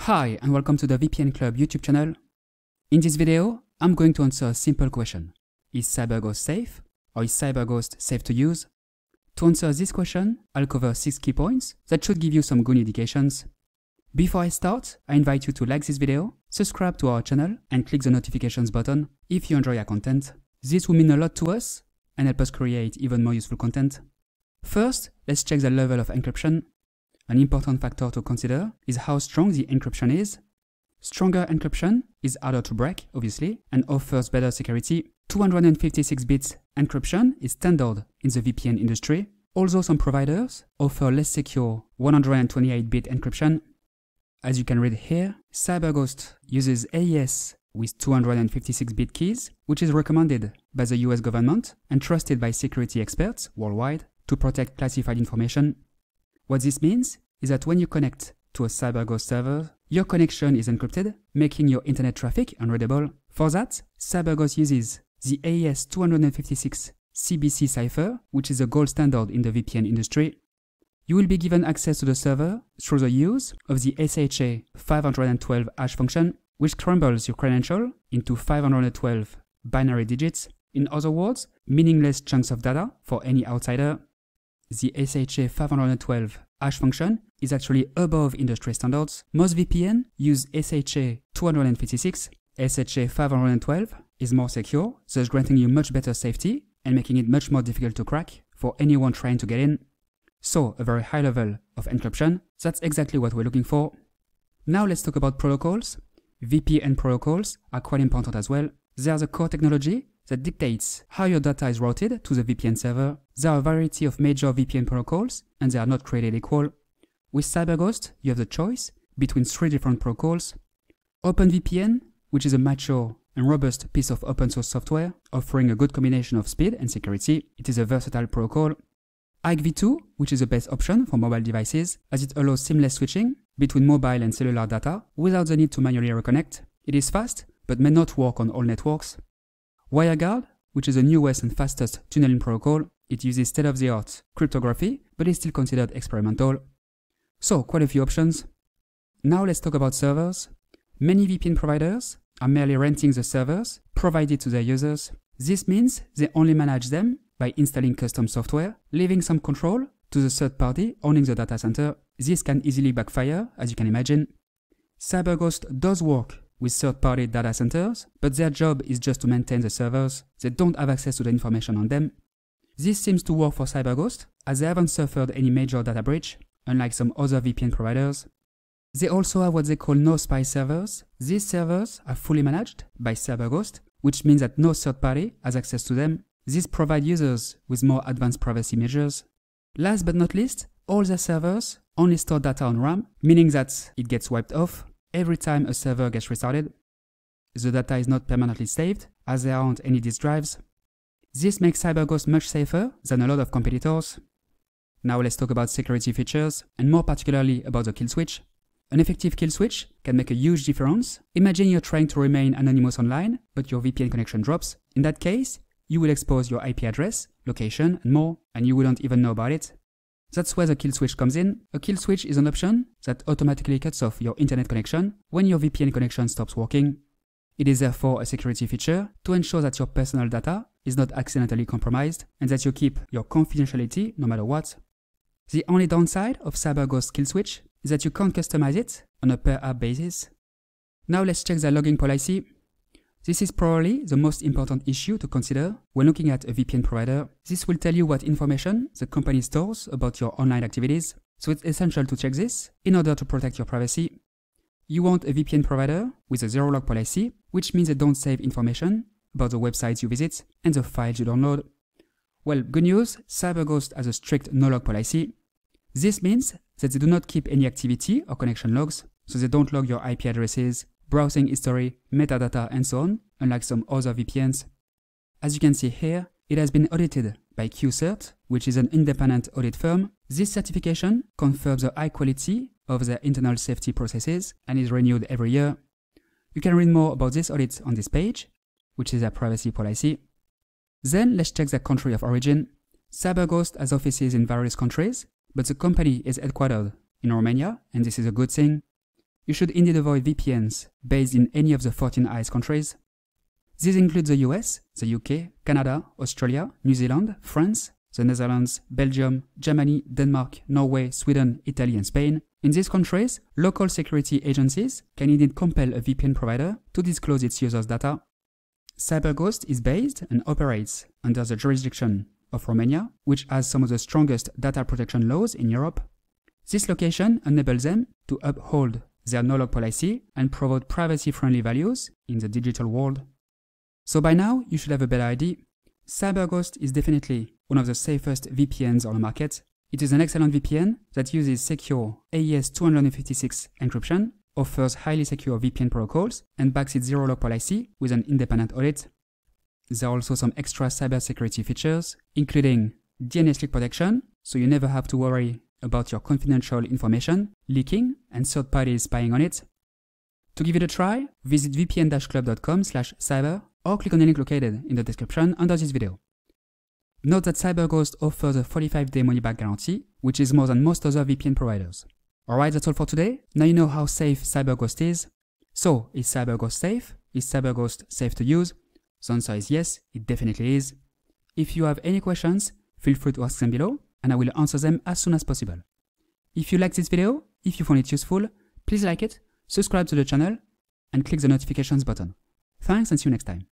Hi and welcome to the VPN Club YouTube channel. In this video, I'm going to answer a simple question. Is CyberGhost safe or is CyberGhost safe to use? To answer this question, I'll cover 6 key points that should give you some good indications. Before I start, I invite you to like this video, subscribe to our channel and click the notifications button if you enjoy our content. This will mean a lot to us and help us create even more useful content. First, let's check the level of encryption. An important factor to consider is how strong the encryption is. Stronger encryption is harder to break, obviously, and offers better security. 256 bits encryption is standard in the VPN industry, although some providers offer less secure 128-bit encryption. As you can read here, CyberGhost uses AES with 256-bit keys, which is recommended by the US government and trusted by security experts worldwide to protect classified information. What this means is that when you connect to a CyberGhost server, your connection is encrypted, making your internet traffic unreadable. For that, CyberGhost uses the AES 256 CBC cipher, which is a gold standard in the VPN industry. You will be given access to the server through the use of the SHA 512 hash function, which crumbles your credential into 512 binary digits. In other words, meaningless chunks of data for any outsider. The SHA 512 hash function is actually above industry standards. Most VPN use SHA 256. SHA 512 is more secure, thus granting you much better safety and making it much more difficult to crack for anyone trying to get in. So, a very high level of encryption, that's exactly what we're looking for. Now let's talk about protocols. VPN protocols are quite important as well. They are the core technology that dictates how your data is routed to the VPN server. There are a variety of major VPN protocols, and they are not created equal. With CyberGhost, you have the choice between 3 different protocols. OpenVPN, which is a mature and robust piece of open source software, offering a good combination of speed and security. It is a versatile protocol. IKEv2, which is the best option for mobile devices, as it allows seamless switching between mobile and cellular data without the need to manually reconnect. It is fast, but may not work on all networks. WireGuard, which is the newest and fastest tunneling protocol. It uses state-of-the-art cryptography, but is still considered experimental. So, quite a few options. Now let's talk about servers. Many VPN providers are merely renting the servers provided to their users. This means they only manage them by installing custom software, leaving some control to the third party owning the data center. This can easily backfire, as you can imagine. CyberGhost does work with third-party data centers, but their job is just to maintain the servers. They don't have access to the information on them. This seems to work for CyberGhost, as they haven't suffered any major data breach, unlike some other VPN providers. They also have what they call no-spy servers. These servers are fully managed by CyberGhost, which means that no third party has access to them. This provides users with more advanced privacy measures. Last but not least, all their servers only store data on RAM, meaning that it gets wiped off every time a server gets restarted. The data is not permanently saved, as there aren't any disk drives. This makes CyberGhost much safer than a lot of competitors. Now let's talk about security features, and more particularly about the kill switch. An effective kill switch can make a huge difference. Imagine you're trying to remain anonymous online, but your VPN connection drops. In that case, you will expose your IP address, location, and more, and you wouldn't even know about it. That's where the kill switch comes in. A kill switch is an option that automatically cuts off your internet connection when your VPN connection stops working. It is therefore a security feature to ensure that your personal data is not accidentally compromised and that you keep your confidentiality no matter what. The only downside of CyberGhost kill switch is that you can't customize it on a per app basis. Now let's check the logging policy. This is probably the most important issue to consider when looking at a VPN provider. This will tell you what information the company stores about your online activities, so it's essential to check this in order to protect your privacy. You want a VPN provider with a zero-log policy, which means they don't save information about the websites you visit and the files you download. Well, good news, CyberGhost has a strict no-log policy. This means that they do not keep any activity or connection logs, so they don't log your IP addresses, browsing history, metadata, and so on, unlike some other VPNs. As you can see here, it has been audited by QCert, which is an independent audit firm. This certification confirms the high quality of their internal safety processes and is renewed every year. You can read more about this audit on this page, which is their privacy policy. Then let's check the country of origin. CyberGhost has offices in various countries, but the company is headquartered in Romania, and this is a good thing. you should indeed avoid VPNs based in any of the 14 ICE countries. These include the US, the UK, Canada, Australia, New Zealand, France, the Netherlands, Belgium, Germany, Denmark, Norway, Sweden, Italy, and Spain. In these countries, local security agencies can indeed compel a VPN provider to disclose its users' data. CyberGhost is based and operates under the jurisdiction of Romania, which has some of the strongest data protection laws in Europe. This location enables them to uphold their no-log policy and promote privacy-friendly values in the digital world. So by now, you should have a better idea. CyberGhost is definitely one of the safest VPNs on the market. It is an excellent VPN that uses secure AES-256 encryption, offers highly secure VPN protocols, and backs its zero-log policy with an independent audit. There are also some extra cybersecurity features, including DNS leak protection, so you never have to worry about your confidential information leaking and third parties spying on it. To give it a try, visit vpn-club.com/cyber or click on the link located in the description under this video. Note that CyberGhost offers a 45-day money-back guarantee, which is more than most other VPN providers. Alright, that's all for today. Now you know how safe CyberGhost is. So, is CyberGhost safe? Is CyberGhost safe to use? The answer is yes, it definitely is. If you have any questions, feel free to ask them below, and I will answer them as soon as possible. If you like this video, if you found it useful, please like it, subscribe to the channel, and click the notifications button. Thanks and see you next time.